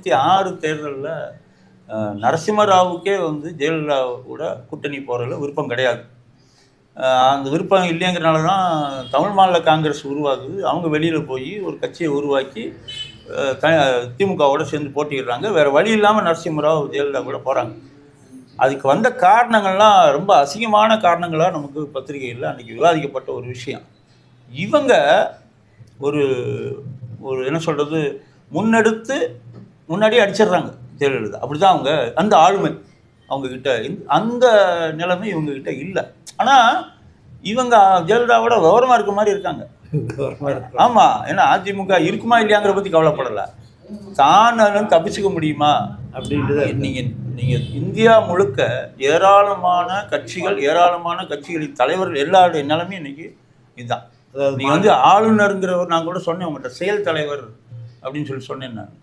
2006 தேர்தலில் நரசிம்மராவுக்கே வந்து ஜெயலலிதா கூட கூட்டணி போகிறதுல விருப்பம் கிடையாது. அந்த விருப்பம் இல்லைங்கிறனால தான் தமிழ் மாநில காங்கிரஸ் உருவாகுது. அவங்க வெளியில் போய் ஒரு கட்சியை உருவாக்கி திமுகவோட சேர்ந்து போட்டிடுறாங்க. வேறு வழி இல்லாமல் நரசிம்மராவ் ஜெயலலிதா கூட போகிறாங்க. அதுக்கு வந்த காரணங்கள்லாம் ரொம்ப அசிங்கமான காரணங்களாக நமக்கு பத்திரிகைகளில் அன்றைக்கி விவாதிக்கப்பட்ட ஒரு விஷயம். இவங்க ஒரு ஒரு என்ன சொல்கிறது, முன்னெடுத்து முன்னாடியே அடிச்சிடுறாங்க ஜெயலலிதா. அப்படி தான் அவங்க அந்த ஆளுமை அவங்கக்கிட்ட, அந்த நிலைமை இவங்கக்கிட்ட இல்லை. ஆனால் இவங்க ஜெயலலிதாவோட விவரமாக இருக்க மாதிரி இருக்காங்க. ஆமாம், ஏன்னா அதிமுக இருக்குமா இல்லையாங்கிற பற்றி கவலைப்படலை, தான் தப்பிச்சுக்க முடியுமா அப்படின்ட்டு. நீங்கள் இந்தியா முழுக்க ஏராளமான கட்சிகளின் தலைவர்கள் எல்லாருடைய நிலைமையும் இன்னைக்கு இதுதான். நீங்கள் வந்து ஆளுநருங்கிறவர், நான் கூட சொன்னேன் உங்கள்கிட்ட, செயல் தலைவர் அப்படின்னு சொல்லி சொன்னேன் நான்.